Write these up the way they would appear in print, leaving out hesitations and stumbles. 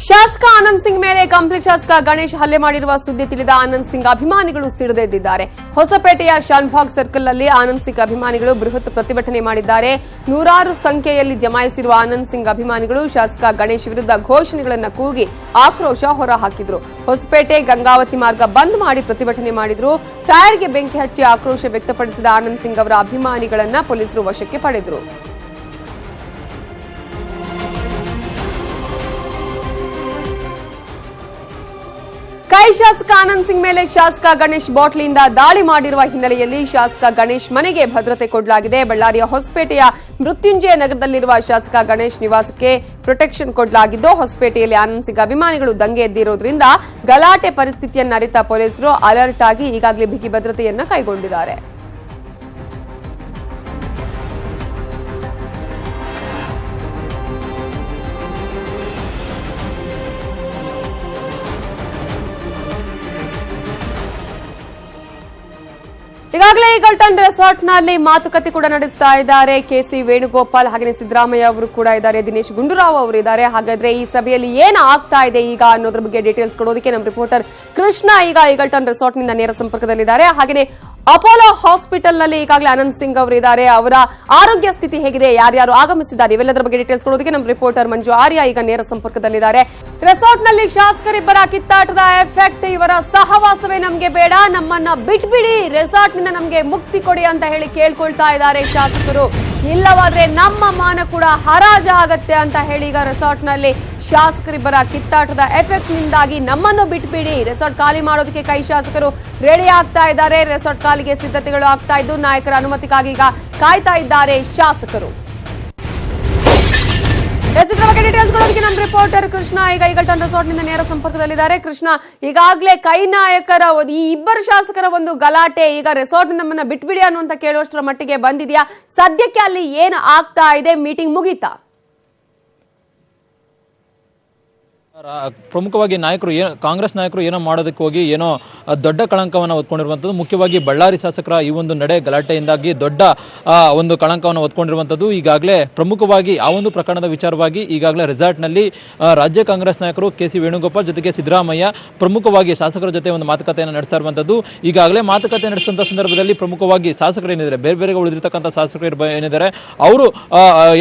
ಶಾಸಕ ಆನಂದ್ ಸಿಂಗ್ ಮೇಲೆ ಕಂಪ್ಲಿ ಶಾಸಕ ಗಣೇಶ್ ಹಲ್ಲೆ ಮಾಡಿರುವ ಸುದ್ದಿ ತಿಳಿದ ಆನಂದ್ ಸಿಂಗ್ ಅಭಿಮಾನಿಗಳು ಸಿಡಿದೆದ್ದಿದ್ದಾರೆ. ಹೊಸಪೇಟೆಯ ಶಾನ್ಭಾಗ್ ಸರ್ಕಲ್ ನಲ್ಲಿ ಆನಂದ್ ಸಿಂಗ್ ಅಭಿಮಾನಿಗಳು ಬೃಹತ್ ಪ್ರತಿಭಟನೆ ಮಾಡಿದ್ದಾರೆ. ನೂರಾರು ಸಂಖ್ಯೆಯಲ್ಲಿ ಜಮಾಯಿಸಿರುವ ಆನಂದ್ ಸಿಂಗ್ ಅಭಿಮಾನಿಗಳು ಶಾಸಕ ಗಣೇಶ್ ವಿರುದ್ಧ ಘೋಷಣೆಗಳನ್ನು ಕೂಗಿ ಆಕ್ರೋಶ ಹೊರಹಾಕಿದ್ರು. ಹೊಸಪೇಟೆ ಗಂಗಾವತಿ ಮಾರ್ಗ ಬಂದ್ ಮಾಡಿ ಪ್ರತಿಭಟನೆ ಮಾಡಿದ್ರು. ಟೈರ್ಗೆ ಬೆಂಕಿ ಹಚ್ಚಿ ಆಕ್ರೋಶ ವ್ಯಕ್ತಪಡಿಸಿದ ಆನಂದ್ ಸಿಂಗ್ ಅವರ ಅಭಿಮಾನಿಗಳನ್ನ ಪೊಲೀಸರು ವಶಕ್ಕೆ ಪಡೆದರು. ಕೈ ಶಾಸಕ ಆನಂದ್ ಸಿಂಗ್ ಮೇಲೆ ಶಾಸಕ ಗಣೇಶ್ ಬಾಟ್ಲಿಯಿಂದ ದಾಳಿ ಮಾಡಿರುವ ಹಿನ್ನೆಲೆಯಲ್ಲಿ ಶಾಸಕ ಗಣೇಶ್ ಮನೆಗೆ ಭದ್ರತೆ ಕೊಡಲಾಗಿದೆ. ಬಳ್ಳಾರಿಯ ಹೊಸಪೇಟೆಯ ಮೃತ್ಯುಂಜಯ ನಗರದಲ್ಲಿರುವ ಶಾಸಕ ಗಣೇಶ್ ನಿವಾಸಕ್ಕೆ ಪ್ರೊಟೆಕ್ಷನ್ ಕೊಡಲಾಗಿದ್ದು, ಹೊಸಪೇಟೆಯಲ್ಲಿ ಆನಂದ್ ಸಿಂಗ್ ಅಭಿಮಾನಿಗಳು ದಂಗೆ ಎದ್ದಿರುವುದರಿಂದ ಗಲಾಟೆ ಪರಿಸ್ಥಿತಿಯನ್ನು ಅರಿತ ಪೊಲೀಸರು ಅಲರ್ಟ್ ಆಗಿ ಈಗಾಗಲೇ ಬಿಗಿ ಭದ್ರತೆಯನ್ನು ಕೈಗೊಂಡಿದ್ದಾರೆ. ಈಗಾಗಲೇ ಈಗಲ್ಟನ್ ರೆಸಾರ್ಟ್ನಲ್ಲಿ ಮಾತುಕತೆ ಕೂಡ ನಡೆಸ್ತಾ ಇದ್ದಾರೆ. ಕೆಸಿ ವೇಣುಗೋಪಾಲ್ ಹಾಗೆ ಸಿದ್ದರಾಮಯ್ಯ ಅವರು ಕೂಡ ಇದ್ದಾರೆ, ದಿನೇಶ್ ಗುಂಡೂರಾವ್ ಅವರು ಇದ್ದಾರೆ. ಹಾಗಾದ್ರೆ ಈ ಸಭೆಯಲ್ಲಿ ಏನು ಆಗ್ತಾ ಇದೆ ಈಗ ಅನ್ನೋದ್ರ ಬಗ್ಗೆ ಡೀಟೇಲ್ಸ್ ಕೊಡೋದಕ್ಕೆ ನಮ್ಮ ರಿಪೋರ್ಟರ್ ಕೃಷ್ಣ ಈಗ ಈಗಲ್ಟನ್ ರೆಸಾರ್ಟ್ನಿಂದ ನೇರ ಸಂಪರ್ಕದಲ್ಲಿದ್ದಾರೆ. ಹಾಗೆಯೇ ಅಪೋಲೋ ಹಾಸ್ಪಿಟಲ್ನಲ್ಲಿ ಈಗಾಗಲೇ ಆನಂದ್ ಸಿಂಗ್ ಅವರು ಇದ್ದಾರೆ. ಅವರ ಆರೋಗ್ಯ ಸ್ಥಿತಿ ಹೇಗಿದೆ, ಯಾರ್ಯಾರು ಆಗಮಿಸಿದ್ದಾರೆ, ಇವೆಲ್ಲದರ ಬಗ್ಗೆ ಡೀಟೇಲ್ಸ್ ಕೊಡೋದಕ್ಕೆ ನಮ್ಮ ರಿಪೋರ್ಟರ್ ಮಂಜು ಆರ್ಯ ಈಗ ನೇರ ಸಂಪರ್ಕದಲ್ಲಿದ್ದಾರೆ. ರೆಸಾರ್ಟ್ನಲ್ಲಿ ಶಾಸಕರಿಬ್ಬರ ಕಿತ್ತಾಟದ ಎಫೆಕ್ಟ್, ಇವರ ಸಹವಾಸವೇ ನಮಗೆ ಬೇಡ, ನಮ್ಮನ್ನ ಬಿಟ್ಬಿಡಿ, ರೆಸಾರ್ಟ್ನಿಂದ ನಮಗೆ ಮುಕ್ತಿ ಕೊಡಿ ಅಂತ ಹೇಳಿ ಕೇಳ್ಕೊಳ್ತಾ ಇದ್ದಾರೆ ಶಾಸಕರು. ಇಲ್ಲವಾದ್ರೆ ನಮ್ಮ ಮಾನ ಕೂಡ ಹರಾಜಾಗತ್ತೆ ಅಂತ ಹೇಳಿ ಈಗ ರೆಸಾರ್ಟ್ನಲ್ಲಿ ಶಾಸಕರಿಬ್ಬರ ಕಿತ್ತಾಟದ ಎಫೆಕ್ಟ್ ನಿಂದಾಗಿ ನಮ್ಮನ್ನು ಬಿಟ್ಬಿಡಿ, ರೆಸಾರ್ಟ್ ಖಾಲಿ ಮಾಡೋದಕ್ಕೆ ಕೈ ಶಾಸಕರು ರೆಡಿ ಆಗ್ತಾ ಇದ್ದಾರೆ. ರೆಸಾರ್ಟ್ ಖಾಲಿಗೆ ಸಿದ್ಧತೆಗಳು ಆಗ್ತಾ ಇದ್ದು ನಾಯಕರ ಅನುಮತಿಗಾಗಿ ಈಗ ಕಾಯ್ತಾ ಇದ್ದಾರೆ ಶಾಸಕರು. ಡೀಟೇಲ್ಸ್ ಕೊಡೋದಕ್ಕೆ ನಮ್ಮ ರಿಪೋರ್ಟರ್ ಕೃಷ್ಣ ಈಗ ಈಗಲ್ಟನ್ ರೆಸಾರ್ಟ್ನಿಂದ ನೇರ ಸಂಪರ್ಕದಲ್ಲಿದ್ದಾರೆ. ಕೃಷ್ಣ, ಈಗಾಗಲೇ ಕೈ ನಾಯಕರ ಈ ಇಬ್ಬರು ಶಾಸಕರ ಒಂದು ಗಲಾಟೆ ಈಗ ರೆಸಾರ್ಟ್ ನಮ್ಮನ್ನ ಬಿಟ್ಬಿಡಿ ಅನ್ನುವಂತ ಕೇಳುವಷ್ಟರ ಮಟ್ಟಿಗೆ ಬಂದಿದೆಯಾ? ಸದ್ಯಕ್ಕೆ ಅಲ್ಲಿ ಏನು ಆಗ್ತಾ ಇದೆ? ಮೀಟಿಂಗ್ ಮುಗೀತಾ? ಪ್ರಮುಖವಾಗಿ ನಾಯಕರು ಕಾಂಗ್ರೆಸ್ ನಾಯಕರು ಏನೋ ಮಾಡೋದಕ್ಕೆ ಹೋಗಿ ಏನೋ ದೊಡ್ಡ ಕಳಂಕವನ್ನು ಹೊತ್ಕೊಂಡಿರುವಂಥದ್ದು, ಮುಖ್ಯವಾಗಿ ಬಳ್ಳಾರಿ ಶಾಸಕರ ಈ ಒಂದು ನಡೆ ಗಲಾಟೆಯಿಂದಾಗಿ ದೊಡ್ಡ ಒಂದು ಕಳಂಕವನ್ನು ಹೊತ್ಕೊಂಡಿರುವಂಥದ್ದು. ಈಗಾಗಲೇ ಪ್ರಮುಖವಾಗಿ ಆ ಒಂದು ಪ್ರಕರಣದ ವಿಚಾರವಾಗಿ ಈಗಾಗಲೇ ರೆಸಾರ್ಟ್ನಲ್ಲಿ ರಾಜ್ಯ ಕಾಂಗ್ರೆಸ್ ನಾಯಕರು ಕೆಸಿ ವೇಣುಗೋಪಾಲ್ ಜೊತೆಗೆ ಸಿದ್ದರಾಮಯ್ಯ ಪ್ರಮುಖವಾಗಿ ಶಾಸಕರ ಜೊತೆ ಒಂದು ಮಾತುಕತೆಯನ್ನು ನಡೆಸ್ತಾ ಇರುವಂಥದ್ದು. ಈಗಾಗಲೇ ಮಾತುಕತೆ ನಡೆಸಿದಂಥ ಸಂದರ್ಭದಲ್ಲಿ ಪ್ರಮುಖವಾಗಿ ಶಾಸಕರು ಏನಿದ್ದಾರೆ, ಬೇರೆ ಬೇರೆ ಉಳಿದಿರ್ತಕ್ಕಂಥ ಶಾಸಕರು ಏನಿದ್ದಾರೆ ಅವರು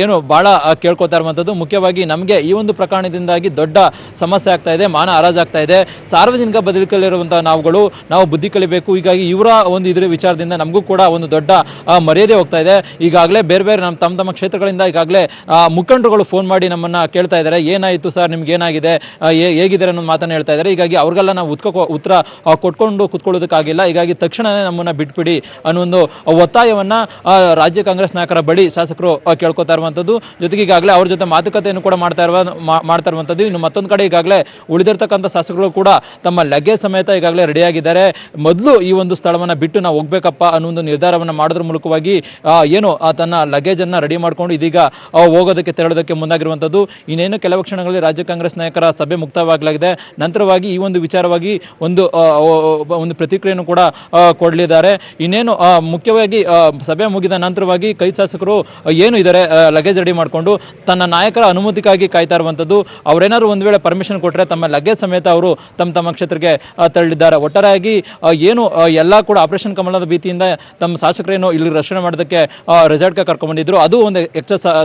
ಏನು ಬಹಳ ಕೇಳ್ಕೊತಾ ಇರುವಂಥದ್ದು, ಮುಖ್ಯವಾಗಿ ನಮಗೆ ಈ ಒಂದು ಪ್ರಕರಣದಿಂದಾಗಿ ದೊಡ್ಡ ಸಮಸ್ಯೆ ಆಗ್ತಾ ಇದೆ, ಮಾನ ಹರಾಜಾಗ್ತಾ ಇದೆ, ಸಾರ್ವಜನಿಕ ಬದುಕಲ್ಲಿರುವಂತಹ ನಾವು ಬುದ್ಧಿ ಕಲಿಬೇಕು. ಹೀಗಾಗಿ ಇವರ ಒಂದು ಇದರ ವಿಚಾರದಿಂದ ನಮಗೂ ಕೂಡ ಒಂದು ದೊಡ್ಡ ಮರ್ಯಾದೆ ಹೋಗ್ತಾ ಇದೆ. ಈಗಾಗಲೇ ಬೇರೆ ಬೇರೆ ನಮ್ಮ ತಮ್ಮ ಕ್ಷೇತ್ರಗಳಿಂದ ಈಗಾಗಲೇ ಮುಖಂಡರುಗಳು ಫೋನ್ ಮಾಡಿ ನಮ್ಮನ್ನ ಕೇಳ್ತಾ ಇದ್ದಾರೆ, ಏನಾಯಿತು ಸರ್, ನಿಮ್ಗೆ ಏನಾಗಿದೆ, ಹೇಗಿದ್ದಾರೆ ಅನ್ನೋ ಮಾತನ್ನು ಹೇಳ್ತಾ ಇದ್ದಾರೆ. ಹೀಗಾಗಿ ಅವ್ರಿಗೆಲ್ಲ ನಾವು ಉತ್ತರ ಕೊಟ್ಕೊಂಡು ಕುತ್ಕೊಳ್ಳೋದಕ್ಕಾಗಿಲ್ಲ. ಹೀಗಾಗಿ ತಕ್ಷಣವೇ ನಮ್ಮನ್ನ ಬಿಟ್ಬಿಡಿ ಅನ್ನೋ ಒಂದು ಒತ್ತಾಯವನ್ನ ರಾಜ್ಯ ಕಾಂಗ್ರೆಸ್ ನಾಯಕರ ಬಳಿ ಶಾಸಕರು ಕೇಳ್ಕೊತಾ ಇರುವಂತದ್ದು. ಜೊತೆಗೆ ಈಗಾಗಲೇ ಅವ್ರ ಜೊತೆ ಮಾತುಕತೆಯನ್ನು ಕೂಡ ಮಾಡ್ತಾ ಇರುವಂತದ್ದು. ಇನ್ನು ಮತ್ತೊಂದು ಕಡೆ ಈಗಾಗಲೇ ಉಳಿದಿರ್ತಕ್ಕಂಥ ಶಾಸಕರು ಕೂಡ ತಮ್ಮ ಲಗೇಜ್ ಸಮೇತ ಈಗಾಗಲೇ ರೆಡಿಯಾಗಿದ್ದಾರೆ. ಮೊದಲು ಈ ಒಂದು ಸ್ಥಳವನ್ನ ಬಿಟ್ಟು ನಾವು ಹೋಗ್ಬೇಕಪ್ಪ ಅನ್ನೋ ಒಂದು ನಿರ್ಧಾರವನ್ನ ಮಾಡೋದ್ರ ಮೂಲಕವಾಗಿ ಏನು ತನ್ನ ಲಗೇಜ್ ಅನ್ನ ರೆಡಿ ಮಾಡ್ಕೊಂಡು ಇದೀಗ ಹೋಗೋದಕ್ಕೆ ತೆರಳೋದಕ್ಕೆ ಮುಂದಾಗಿರುವಂತದ್ದು. ಇನ್ನೇನು ಕೆಲವು ಕ್ಷಣಗಳಲ್ಲಿ ರಾಜ್ಯ ಕಾಂಗ್ರೆಸ್ ನಾಯಕರ ಸಭೆ ಮುಕ್ತಾಯವಾಗಲಾಗಿದೆ. ನಂತರವಾಗಿ ಈ ಒಂದು ವಿಚಾರವಾಗಿ ಒಂದು ಪ್ರತಿಕ್ರಿಯೆಯನ್ನು ಕೂಡ ಕೊಡಲಿದ್ದಾರೆ. ಇನ್ನೇನು ಮುಖ್ಯವಾಗಿ ಸಭೆ ಮುಗಿದ ನಂತರವಾಗಿ ಕೈ ಶಾಸಕರು ಏನು ಇದ್ದಾರೆ ಲಗೇಜ್ ರೆಡಿ ಮಾಡಿಕೊಂಡು ತನ್ನ ನಾಯಕರ ಅನುಮತಿಗಾಗಿ ಕಾಯ್ತಾ ಇರುವಂತದ್ದು. ಅವರೇನಾದ್ರು ಒಂದು ವೇಳೆ ಪರ್ಮಿಷನ್ ಕೊಟ್ಟರೆ ತಮ್ಮ ಲಗೇಜ್ ಸಮೇತ ಅವರು ತಮ್ಮ ಕ್ಷೇತ್ರಕ್ಕೆ ತೆರಳಿದ್ದಾರೆ. ಒಟ್ಟಾರೆಯಾಗಿ ಏನು ಎಲ್ಲ ಕೂಡ ಆಪರೇಷನ್ ಕಮಲದ ಭೀತಿಯಿಂದ ತಮ್ಮ ಶಾಸಕರೇನು ಇಲ್ಲಿ ರಕ್ಷಣೆ ಮಾಡೋದಕ್ಕೆ ರೆಸಾರ್ಟ್ಗೆ ಕರ್ಕೊಂಡ್ಬಂದಿದ್ರು, ಅದು ಒಂದು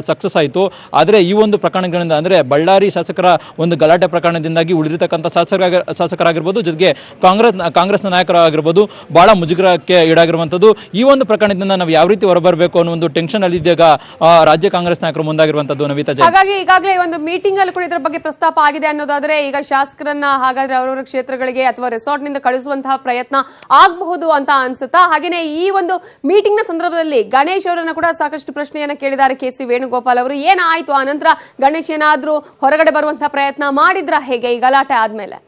ಸಕ್ಸಸ್ ಆಯಿತು. ಆದರೆ ಈ ಒಂದು ಪ್ರಕರಣಗಳಿಂದ ಅಂದರೆ ಬಳ್ಳಾರಿ ಶಾಸಕರ ಒಂದು ಗಲಾಟೆ ಪ್ರಕರಣದಿಂದಾಗಿ ಉಳಿದಿರ್ತಕ್ಕಂಥ ಶಾಸಕರಾಗಿರ್ಬೋದು, ಜೊತೆಗೆ ಕಾಂಗ್ರೆಸ್ನ ನಾಯಕರಾಗಿರ್ಬೋದು ಬಹಳ ಮುಜುಗರಕ್ಕೆ ಈಡಾಗಿರುವಂಥದ್ದು. ಈ ಒಂದು ಪ್ರಕರಣದಿಂದ ನಾವು ಯಾವ ರೀತಿ ಹೊರಬರಬೇಕು ಅನ್ನೋ ಒಂದು ಟೆನ್ಷನ್ ಅಲ್ಲಿ ಇದ್ದಾಗ ರಾಜ್ಯ ಕಾಂಗ್ರೆಸ್ ನಾಯಕರು ಮುಂದಾಗಿರುವಂಥದ್ದು. ನವಿತಾ ಜೈನ್, ಹಾಗಾಗಿ ಈಗಾಗಲೇ ಒಂದು ಮೀಟಿಂಗ್ ಅಲ್ಲಿ ಕೂಡ ಇದರ ಬಗ್ಗೆ ಪ್ರಸ್ತಾಪ ಆಗಿದೆ ಅನ್ನೋದಾದ್ರೆ ಈಗ ಶಾಸಕರನ್ನ ಹಾಗಾದ್ರೆ ಅವರವರ ಕ್ಷೇತ್ರಗಳಿಗೆ ಅಥವಾ ರೆಸಾರ್ಟ್ ನಿಂದ ಕಳಿಸುವಂತಹ ಪ್ರಯತ್ನ ಆಗಬಹುದು ಅಂತ ಅನ್ಸುತ್ತಾ? ಹಾಗೇನೆ ಈ ಒಂದು ಮೀಟಿಂಗ್ ನ ಸಂದರ್ಭದಲ್ಲಿ ಗಣೇಶ್ ಅವರನ್ನ ಕೂಡ ಸಾಕಷ್ಟು ಪ್ರಶ್ನೆಯನ್ನ ಕೇಳಿದ್ದಾರೆ ಕೆಸಿ ವೇಣುಗೋಪಾಲ್ ಅವರು. ಏನಾಯ್ತು ಆ ನಂತರ ಗಣೇಶ್ ಏನಾದ್ರೂ ಹೊರಗಡೆ ಬರುವಂತಹ ಪ್ರಯತ್ನ ಮಾಡಿದ್ರ ಹೇಗೆ ಈ ಗಲಾಟೆ ಆದ್ಮೇಲೆ?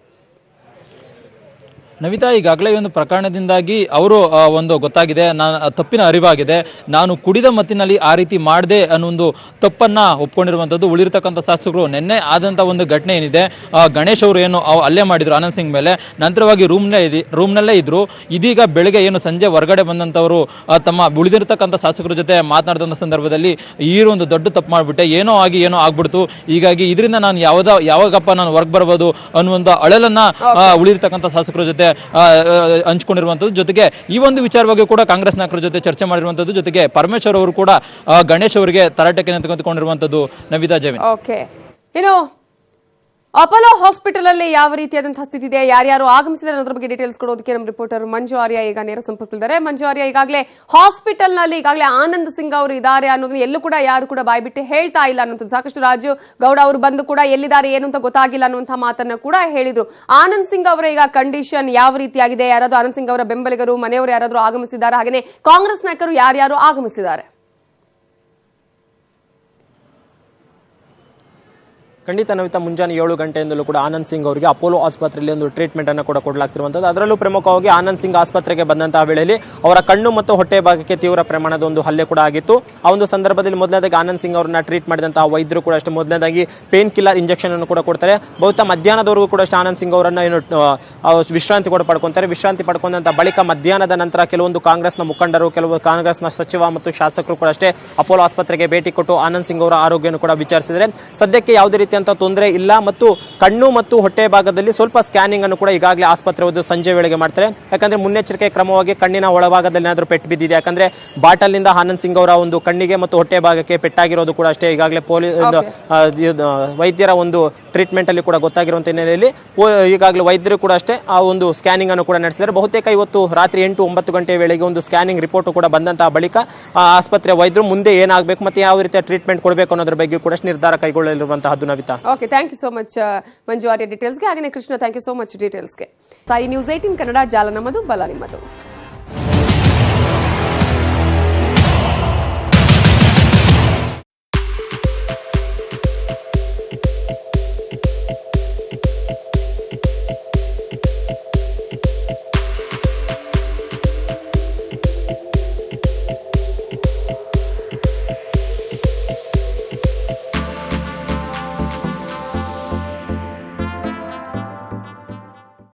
ನವಿತಾ, ಈಗಾಗಲೇ ಈ ಒಂದು ಪ್ರಕರಣದಿಂದಾಗಿ ಅವರು ಒಂದು ಗೊತ್ತಾಗಿದೆ, ತಪ್ಪಿನ ಅರಿವಾಗಿದೆ, ನಾನು ಕುಡಿದ ಮತ್ತಿನಲ್ಲಿ ಆ ರೀತಿ ಮಾಡದೆ ಅನ್ನೋ ಒಂದು ತಪ್ಪನ್ನ ಒಪ್ಕೊಂಡಿರುವಂತದ್ದು. ಉಳಿರ್ತಕ್ಕಂಥ ಶಾಸಕರು ನಿನ್ನೆ ಆದಂತ ಒಂದು ಘಟನೆ ಏನಿದೆ, ಗಣೇಶ್ ಅವರು ಏನು ಹಲ್ಲೆ ಮಾಡಿದ್ರು ಆನಂದ್ ಸಿಂಗ್ ಮೇಲೆ, ನಂತರವಾಗಿ ರೂಮ್ನಲ್ಲೇ ಇದ್ರು. ಇದೀಗ ಬೆಳಗ್ಗೆ ಏನು ಸಂಜೆ ಹೊರಗಡೆ ಬಂದಂತವರು ತಮ್ಮ ಉಳಿದಿರ್ತಕ್ಕಂಥ ಶಾಸಕರ ಜೊತೆ ಮಾತನಾಡಿದಂಥ ಸಂದರ್ಭದಲ್ಲಿ ಈ ಒಂದು ದೊಡ್ಡ ತಪ್ಪು ಮಾಡ್ಬಿಟ್ಟೆ, ಏನೋ ಆಗ್ಬಿಡ್ತು, ಹೀಗಾಗಿ ಇದರಿಂದ ನಾನು ಯಾವಾಗಪ್ಪ ನಾನು ಹೊರಗೆ ಬರಬಹುದು ಅನ್ನುವಂತ ಅಳಲನ್ನ ಉಳಿದಿರ್ತಕ್ಕಂಥ ಶಾಸಕರ ಜೊತೆ ಹಂಚ್ಕೊಂಡಿರುವಂತದ್ದು. ಜೊತೆಗೆ ಈ ಒಂದು ವಿಚಾರವಾಗಿ ಕೂಡ ಕಾಂಗ್ರೆಸ್ ನಾಯಕರ ಜೊತೆ ಚರ್ಚೆ ಮಾಡಿರುವಂತದ್ದು. ಜೊತೆಗೆ ಪರಮೇಶ್ವರ್ ಅವರು ಕೂಡ ಗಣೇಶ್ ಅವರಿಗೆ ತರಾಟೆಗೆ ತೆಗೆದುಕೊಂಡಿರುವಂತದ್ದು. ನವಿತಾ ಜಮೀನ್. ಓಕೆ, ಇನ್ನು ಅಪೋಲೋ ಹಾಸ್ಪಿಟಲ್ ಅಲ್ಲಿ ಯಾವ ರೀತಿಯಾದಂತಹ ಸ್ಥಿತಿ ಇದೆ, ಯಾರ್ಯಾರು ಆಗಮಿಸಿದ್ದಾರೆ ಅನ್ನೋದ್ರ ಬಗ್ಗೆ ಡೀಟೇಲ್ಸ್ ಕೊಡೋದಕ್ಕೆ ನಮ್ಮ ರಿಪೋರ್ಟರ್ ಮಂಜು ಆರ್ಯ ಈಗ ನೇರ ಸಂಪರ್ಕದಲ್ಲಿದ್ದಾರೆ. ಮಂಜು ಆರ್ಯ, ಈಗಾಗಲೇ ಹಾಸ್ಪಿಟಲ್ ನಲ್ಲಿ ಈಗಾಗಲೇ ಆನಂದ್ ಸಿಂಗ್ ಅವರು ಇದ್ದಾರೆ ಅನ್ನೋದನ್ನ ಎಲ್ಲೂ ಕೂಡ ಯಾರು ಕೂಡ ಬಾಯ್ಬಿಟ್ಟು ಹೇಳ್ತಾ ಇಲ್ಲ ಅನ್ನೋದು. ಸಾಕಷ್ಟು ರಾಜು ಗೌಡ ಅವರು ಬಂದು ಕೂಡ ಎಲ್ಲಿದ್ದಾರೆ ಏನು ಅಂತ ಗೊತ್ತಾಗಿಲ್ಲ ಅನ್ನುವಂತಹ ಮಾತನ್ನ ಕೂಡ ಹೇಳಿದ್ರು. ಆನಂದ್ ಸಿಂಗ್ ಅವರ ಈಗ ಕಂಡೀಷನ್ ಯಾವ ರೀತಿಯಾಗಿದೆ, ಯಾರಾದ್ರೂ ಆನಂದ್ ಸಿಂಗ್ ಅವರ ಬೆಂಬಲಿಗರು ಮನೆಯವರು ಯಾರಾದ್ರೂ ಆಗಮಿಸಿದ್ದಾರೆ, ಹಾಗೆಯೇ ಕಾಂಗ್ರೆಸ್ ನಾಯಕರು ಯಾರ್ಯಾರು ಆಗಮಿಸಿದ್ದಾರೆ? ಖಂಡಿತ ನವಿತಾ, ಮುಂಜಾನೆ 7 ಗಂಟೆಯಿಂದಲೂ ಕೂಡ ಆನಂದ್ ಸಿಂಗ್ ಅವರಿಗೆ ಅಪೋಲೋ ಆಸ್ಪತ್ರೆಯಲ್ಲಿ ಒಂದು ಟ್ರೀಟ್ಮೆಂಟ್ ಅನ್ನು ಕೂಡ ಕೊಡಲಾಗ್ತಿರುವಂತದ್ದು. ಅದರಲ್ಲೂ ಪ್ರಮುಖವಾಗಿ ಆನಂದ್ ಸಿಂಗ್ ಆಸ್ಪತ್ರೆಗೆ ಬಂದಂತಹ ವೇಳೆಯಲ್ಲಿ ಅವರ ಕಣ್ಣು ಮತ್ತು ಹೊಟ್ಟೆ ಭಾಗಕ್ಕೆ ತೀವ್ರ ಪ್ರಮಾಣದ ಒಂದು ಹಲ್ಲೆ ಕೂಡ ಆಗಿತ್ತು. ಆ ಒಂದು ಸಂದರ್ಭದಲ್ಲಿ ಮೊದಲನೇದಾಗಿ ಆನಂದ್ ಸಿಂಗ್ ಅವರನ್ನ ಟ್ರೀಟ್ ಮಾಡಿದಂತಹ ವೈದ್ಯರು ಕೂಡ ಅಷ್ಟೇ ಮೊದಲನೇದಾಗಿ ಪೇನ್ ಕಿಲ್ಲರ್ ಇಂಜೆಕ್ಷನ್ ಅನ್ನು ಕೂಡ ಕೊಡ್ತಾರೆ. ಬಹುತೇಕ ಮಧ್ಯಾಹ್ನದವರೆಗೂ ಕೂಡ ಅಷ್ಟೇ ಆನಂದ್ ಸಿಂಗ್ ಅವರನ್ನ ಏನು ವಿಶ್ರಾಂತಿ ಕೂಡ ಪಡ್ಕೊಂತಾರೆ. ವಿಶ್ರಾಂತಿ ಪಡ್ಕೊಂಡಂತ ಬಳಿಕ ಮಧ್ಯಾಹ್ನದ ನಂತರ ಕೆಲವೊಂದು ಕಾಂಗ್ರೆಸ್ನ ಮುಖಂಡರು, ಕೆಲವು ಕಾಂಗ್ರೆಸ್ನ ಸಚಿವ ಮತ್ತು ಶಾಸಕರು ಕೂಡ ಅಷ್ಟೇ ಅಪೋಲೋ ಆಸ್ಪತ್ರೆಗೆ ಭೇಟಿ ಕೊಟ್ಟು ಆನಂದ್ ಸಿಂಗ್ ಅವರ ಆರೋಗ್ಯವನ್ನು ಕೂಡ ವಿಚಾರಿಸಿದರೆ ಸದ್ಯಕ್ಕೆ ಯಾವುದೇ ರೀತಿ ತೊಂದರೆ ಇಲ್ಲ ಮತ್ತು ಕಣ್ಣು ಮತ್ತು ಹೊಟ್ಟೆ ಭಾಗದಲ್ಲಿ ಸ್ವಲ್ಪ ಸ್ಕ್ಯಾನಿಂಗ್ ಅನ್ನು ಕೂಡ ಈಗಾಗಲೇ ಆಸ್ಪತ್ರೆ ಸಂಜೆ ವೇಳೆಗೆ ಮಾಡ್ತಾರೆ. ಯಾಕಂದ್ರೆ ಮುನ್ನೆಚ್ಚರಿಕೆ ಕ್ರಮವಾಗಿ ಕಣ್ಣಿನ ಒಳಭಾಗದಲ್ಲಿ ಏನಾದರೂ ಪೆಟ್ಟು ಬಿದ್ದಿದೆ, ಯಾಕಂದ್ರೆ ಬಾಟಲ್ ನಿಂದ ಆನಂದ್ ಸಿಂಗ್ ಅವರ ಒಂದು ಕಣ್ಣಿಗೆ ಮತ್ತು ಹೊಟ್ಟೆ ಭಾಗಕ್ಕೆ ಪೆಟ್ಟಾಗಿರೋದು ಕೂಡ ಅಷ್ಟೇ ಈಗಾಗಲೇ ವೈದ್ಯರ ಒಂದು ಟ್ರೀಟ್ಮೆಂಟ್ ಅಲ್ಲಿ ಕೂಡ ಗೊತ್ತಾಗಿರುವಂತ ಹಿನ್ನೆಲೆಯಲ್ಲಿ ಈಗಾಗಲೇ ವೈದ್ಯರು ಕೂಡ ಅಷ್ಟೇ ಆ ಒಂದು ಸ್ಕ್ಯಾನಿಂಗ್ ಅನ್ನು ಕೂಡ ನಡೆಸಿದ್ದಾರೆ. ಬಹುತೇಕ ಇವತ್ತು ರಾತ್ರಿ 8-9 ಗಂಟೆ ವೇಳೆಗೆ ಒಂದು ಸ್ಕ್ಯಾನಿಂಗ್ ರಿಪೋರ್ಟ್ ಕೂಡ ಬಂದಂತಹ ಬಳಿಕ ಆಸ್ಪತ್ರೆ ವೈದ್ಯರು ಮುಂದೆ ಏನಾಗಬೇಕು ಮತ್ತೆ ಯಾವ ರೀತಿಯ ಟ್ರೀಟ್ಮೆಂಟ್ ಕೊಡಬೇಕು ಅನ್ನೋದ್ರ ಬಗ್ಗೆ ಕೂಡ ನಿರ್ಧಾರ ಕೈಗೊಳ್ಳಲಿರುವಂತಹದ್ದು. Navita, okay, thank you so much Manju Arya ಡೀಟೇಲ್ಸ್ಗೆ. ಹಾಗೆ Krishna, thank you so much ಡೀಟೇಲ್ಸ್ಗೆ. ತಾಯಿ ನ್ಯೂಸ್ 18 ಕನ್ನಡ ಜಾಲ ನಮ್ಮದು, ಬಲ ನಿಮ್ಮದು.